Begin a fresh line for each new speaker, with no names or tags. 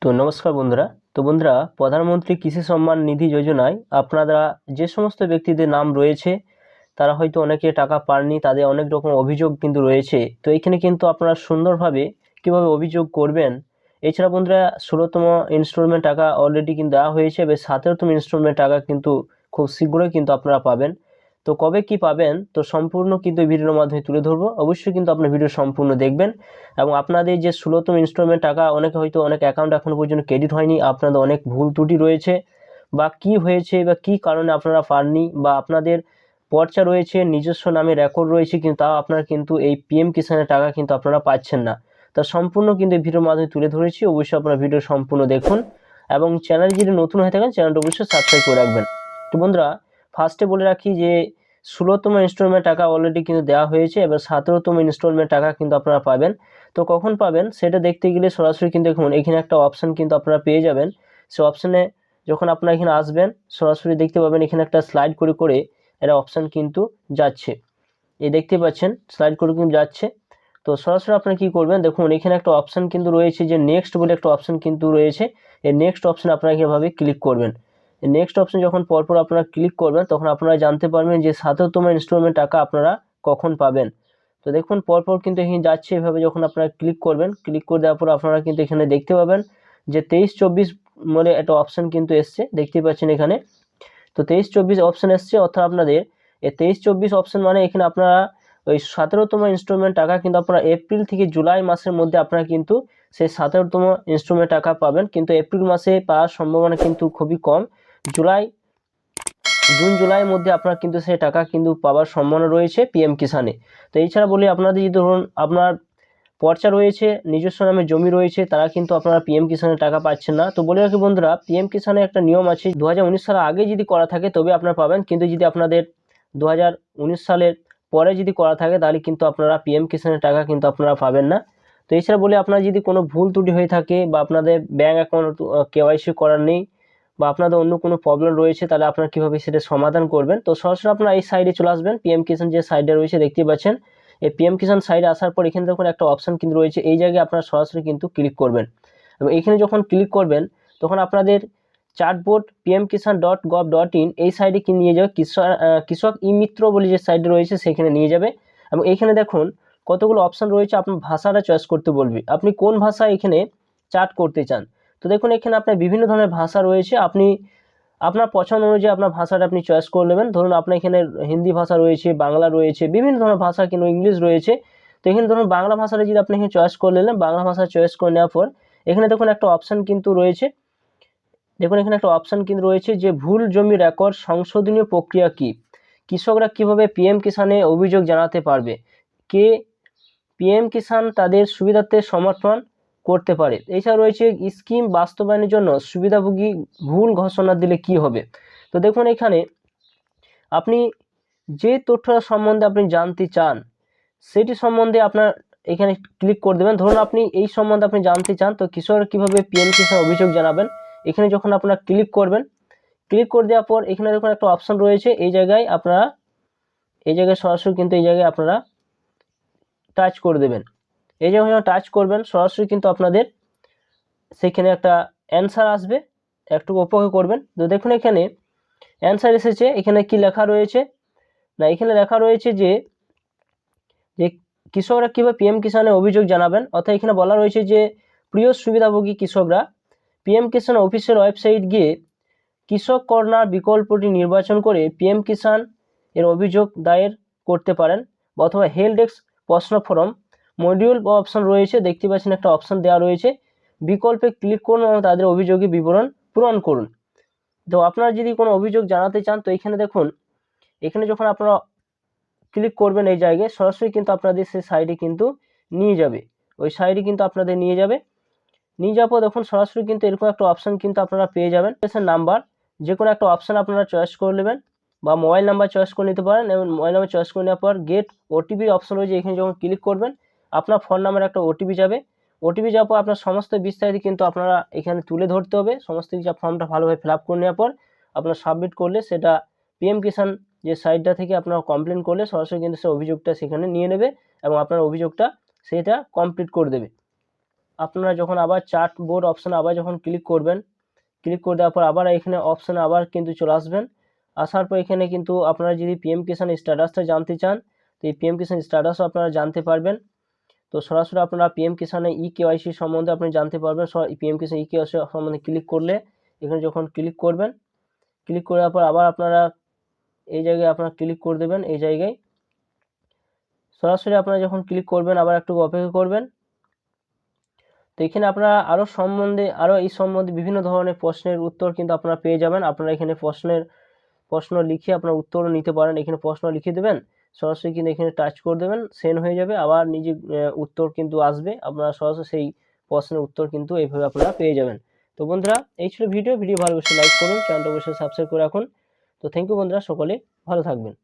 তো নমস্কার বন্ধুরা। তো বন্ধুরা, প্রধানমন্ত্রী কৃষি সম্মান নিধি যোজনায় আপনারা যে সমস্ত ব্যক্তিদের নাম রয়েছে তারা হয়তো অনেকে টাকা পাননি, তাদের অনেক রকম অভিযোগ কিন্তু রয়েছে। তো এখানে কিন্তু আপনারা সুন্দরভাবে কিভাবে অভিযোগ করবেন। এছাড়া বন্ধুরা, 16তম ইনস্টলমেন্ট টাকা অলরেডি কিন্তু দেওয়া হয়েছে, এবার 17তম ইনস্টলমেন্ট টাকা কিন্তু খুব শীঘ্রই কিন্তু আপনারা পাবেন। তো কবে কি পাবেন তো সম্পূর্ণ কিন্তু এই ভিডিওর মাধ্যমে তুলে ধরবো। অবশ্যই কিন্তু আপনার ভিডিও সম্পূর্ণ দেখবেন এবং আপনাদের যে 16তম ইনস্টলমেন্ট টাকা অনেকে হয়তো অনেক অ্যাকাউন্ট এখনো পর্যন্ত ক্রেডিট হয়নি, আপনাদের অনেক ভুল ত্রুটি রয়েছে বা কি হয়েছে বা কি কারণে আপনারা পাননি, বা আপনাদের পর্চা রয়েছে, নিজস্ব নামে রেকর্ড রয়েছে, কিন্তু তাও আপনারা কিন্তু এই পিএম কিষানের টাকা কিন্তু আপনারা পাচ্ছেন না। তা সম্পূর্ণ কিন্তু এই ভিডিওর মাধ্যমে তুলে ধরেছি। অবশ্যই আপনারা ভিডিও সম্পূর্ণ দেখুন এবং চ্যানেল যদি নতুন হয়ে থাকেন চ্যানেলটা অবশ্যই সাবস্ক্রাইব করে রাখবেন। তো বন্ধুরা, ফার্স্টে বলে রাখি যে 16তম ইনস্টলমেন্ট টাকা অলরেডি কিন্তু দেওয়া হয়েছে, এবার 17তম ইনস্টলমেন্ট টাকা কিন্তু আপনারা পাবেন। তো কখন পাবেন সেটা দেখতে গেলে সরাসরি কিন্তু দেখুন এখানে একটা অপশান কিন্তু আপনারা পেয়ে যাবেন। সে অপশানে যখন আপনারা এখানে আসবেন সরাসরি দেখতে পাবেন এখানে একটা স্লাইড করে করে একটা অপশান কিন্তু যাচ্ছে, এই দেখতে পাচ্ছেন স্লাইড করে কিন্তু যাচ্ছে। তো সরাসরি আপনারা কি করবেন, দেখুন এখানে একটা অপশান কিন্তু রয়েছে যে নেক্সট বলে একটা অপশান কিন্তু রয়েছে। এই নেক্সট অপশানে আপনারা কীভাবে ক্লিক করবেন। এই নেক্সট অপশান যখন পরপর আপনারা ক্লিক করবেন তখন আপনারা জানতে পারবেন যে 17তম ইনস্টলমেন্ট টাকা আপনারা কখন পাবেন। তো দেখুন পরপর কিন্তু এখানে যাচ্ছে, এভাবে যখন আপনারা ক্লিক করবেন, ক্লিক করে দেওয়ার পর আপনারা কিন্তু এখানে দেখতে পাবেন যে 23-24 বলে একটা অপশান কিন্তু এসছে, দেখতে পাচ্ছেন এখানে। তো 23-24 অপশান এসছে, অর্থাৎ আপনাদের এই 23-24 অপশান মানে এখানে আপনারা ওই 17তম ইনস্টলমেন্ট টাকা কিন্তু আপনারা এপ্রিল থেকে জুলাই মাসের মধ্যে আপনারা কিন্তু সেই 17তম ইনস্টলমেন্ট টাকা পাবেন, কিন্তু এপ্রিল মাসে পাওয়ার সম্ভাবনা কিন্তু খুবই কম। জুন জুলাইয়ের মধ্যে আপনার কিন্তু সেই টাকা কিন্তু পাওয়ার সম্ভাবনা রয়েছে পিএম কিষানে। তো এছাড়া বলি আপনাদের যদি ধরুন আপনার পর্চা রয়েছে, নিজস্ব নামে জমি রয়েছে, তারা কিন্তু আপনারা পিএম কিষানের টাকা পাচ্ছেন না। তো বলে রাখি বন্ধুরা, পিএম কিষানে একটা নিয়ম আছে, 2019 সালের আগে যদি করা থাকে তবে আপনারা পাবেন, কিন্তু যদি আপনাদের 2019 সালের পরে যদি করা থাকে তাহলে কিন্তু আপনারা পিএম কিষানের টাকা কিন্তু আপনারা পাবেন না। তো এছাড়া বলে আপনার যদি কোনো ভুল ত্রুটি হয়ে থাকে বা আপনাদের ব্যাঙ্ক অ্যাকাউন্ট কেওয়াইসি করার নেই বা আপনাদের অন্য কোনো প্রবলেম রয়েছে, তাহলে আপনারা কীভাবে সেটা সমাধান করবেন। তো সরাসরি আপনারা এই সাইডে চলে আসবেন, পিএম কিষান যে সাইডে রয়েছে দেখতে পাচ্ছেন। এই পিএম কিষান সাইডে আসার পর এখানে দেখুন একটা অপশান কিন্তু রয়েছে, এই জায়গায় আপনারা সরাসরি কিন্তু ক্লিক করবেন এবং এখানে যখন ক্লিক করবেন তখন আপনাদের চার্টবোর্ড pmkisan.gov.in এই সাইডে কি নিয়ে যাবে, কৃষক ই মিত্র বলে যে সাইডে রয়েছে সেখানে নিয়ে যাবে এবং এইখানে দেখুন কতগুলো অপশান রয়েছে, আপনার ভাষাটা চয়েস করতে বলবে, আপনি কোন ভাষা এখানে চার্ট করতে চান। তো দেখুন এখানে আপনার বিভিন্ন ধরনের ভাষা রয়েছে, আপনি আপনার পছন্দ অনুযায়ী আপনার ভাষাটা আপনি চয়েস করে নেবেন। ধরুন আপনার এখানে হিন্দি ভাষা রয়েছে, বাংলা রয়েছে, বিভিন্ন ধরনের ভাষা কিন্তু ইংলিশ রয়েছে। তো এখানে ধরুন বাংলা ভাষাটা যদি আপনি এখানে চয়েস করে নিলেন, বাংলা ভাষা চয়েস করে নেওয়ার পর এখানে দেখুন একটা অপশান কিন্তু রয়েছে, দেখুন এখানে একটা অপশান কিন্তু রয়েছে যে ভুল জমি রেকর্ড সংশোধনীয় প্রক্রিয়া কি, কৃষকরা কিভাবে পিএম কিষানে অভিযোগ জানাতে পারবে, কে পিএম কিষান তাদের সুবিধার্থে সমর্থন করতে পারে। এছাড়া রয়েছে স্কিম বাস্তবায়নের জন্য সুবিধাভোগী ভুল ঘোষণা দিলে কি হবে। তো দেখুন এখানে আপনি যে তথ্য সম্বন্ধে আপনি জানতে চান সেটি সম্বন্ধে আপনার এখানে ক্লিক করে দেবেন। ধরুন আপনি এই সম্বন্ধে আপনি জানতে চান তো কৃষকরা কীভাবে পিএম কিষান অভিযোগ জানাবেন, এখানে যখন আপনারা ক্লিক করবেন, ক্লিক করে দেওয়ার পর এখানে দেখুন একটা অপশান রয়েছে, এই জায়গায় আপনারা এই জায়গায় সরাসরি কিন্তু এই জায়গায় আপনারা টাচ করে দেবেন। এই যখন টাচ করবেন সরাসরি কিন্তু আপনাদের সেখানে একটা অ্যান্সার আসবে, একটু অপেক্ষা করবেন। তো দেখুন এখানে অ্যান্সার এসেছে, এখানে কি লেখা রয়েছে না, এখানে লেখা রয়েছে যে কৃষকরা কীভাবে পিএম কিষানে অভিযোগ জানাবেন, অর্থাৎ এখানে বলা রয়েছে যে প্রিয় সুবিধাভোগী কৃষকরা পিএম কিষান অফিসের ওয়েবসাইট গিয়ে কৃষক কর্নার বিকল্পটি নির্বাচন করে পিএম কিষান এর অভিযোগ দায়ের করতে পারেন, অথবা হেল্প ডেস্ক প্রশ্ন ফরম মডিউল অপশন রয়েছে, দেখতে পাচ্ছেন একটা অপশন দেওয়া রয়েছে, বিকল্পে ক্লিক করুন এবং তাদের অভিযোগের বিবরণ পূরণ করুন। তো আপনারা যদি কোনো অভিযোগ জানাতে চান তো এখানে দেখুন, এখানে যখন আপনারা ক্লিক করবেন এই জায়গায় সরাসরি কিন্তু আপনাদের সেই সাইডে কিন্তু নিয়ে যাবে, ওই সাইডে কিন্তু আপনাদের নিয়ে যাবে। নিয়ে যাওয়ার পর দেখুন সরাসরি কিন্তু এরকম একটা অপশান কিন্তু আপনারা পেয়ে যাবেন, নাম্বার যে কোনো একটা অপশান আপনারা চয়েস করে নেবেন বা মোবাইল নাম্বার চয়েস করে নিতে পারেন এবং মোবাইল নাম্বার চয়েস করে নেওয়ার পর গেট ওটিপি অপশান রয়েছে, এখানে যখন ক্লিক করবেন আপনার ফোন নাম্বারে একটা ওটিপি যাবে, ওটিপি যাওয়ার পর আপনার সমস্ত বিস্তারিত কিন্তু আপনারা এখানে তুলে ধরতে হবে, সমস্ত কিছু ফর্মটা ভালোভাবে ফিল আপ করে নেওয়ার পর আপনারা সাবমিট করলে সেটা পিএম কিষান যে সাইটটা থেকে আপনারা কমপ্লেন করলে সরাসরি কিন্তু সে অভিযোগটা সেখানে নিয়ে নেবে এবং আপনার অভিযোগটা সেটা কমপ্লিট করে দেবে। আপনারা যখন আবার চার্ট বোর্ড অপশানে আবার যখন ক্লিক করবেন, ক্লিক করে দেওয়ার পর আবার এখানে অপশানে আবার কিন্তু চলে আসবেন। আসার পর এখানে কিন্তু আপনারা যদি পিএম কিষাণ স্ট্যাটাসটা জানতে চান, তো এই পিএম কিষাণ স্ট্যাটাসও আপনারা জানতে পারবেন। তো সরাসরি আপনারা পিএম কিষাণে কেওয়াইসি সম্বন্ধে আপনি জানতে পারবেন। পিএম কিষাণ কেওয়াইসি সম্বন্ধে ক্লিক করলে এখানে যখন ক্লিক করবেন, ক্লিক করার পর আবার আপনারা এই জায়গায় আপনারা ক্লিক করে দেবেন। এই জায়গায় সরাসরি আপনারা যখন ক্লিক করবেন আবার একটু অপেক্ষা করবেন। তো এখানে আপনারা আরও এই সম্বন্ধে বিভিন্ন ধরনের প্রশ্নের উত্তর কিন্তু আপনারা পেয়ে যাবেন। আপনারা এখানে প্রশ্ন লিখে আপনার উত্তরও নিতে পারেন। এখানে প্রশ্ন লিখে দেবেন, সরাসরি কিন্তু এখানে টাচ করে দেবেন, সেন্ড হয়ে যাবে। আবার নিজে উত্তর কিন্তু আসবে, আপনারা সরাসরি সেই প্রশ্নের উত্তর কিন্তু এইভাবে আপনারা পেয়ে যাবেন। তো বন্ধুরা, এই ছিল ভিডিও ভালো অবশ্যই লাইক করুন, চ্যানেলটা অবশ্যই সাবস্ক্রাইব করে রাখুন। তো থ্যাংক ইউ বন্ধুরা, সকলে ভালো থাকবেন।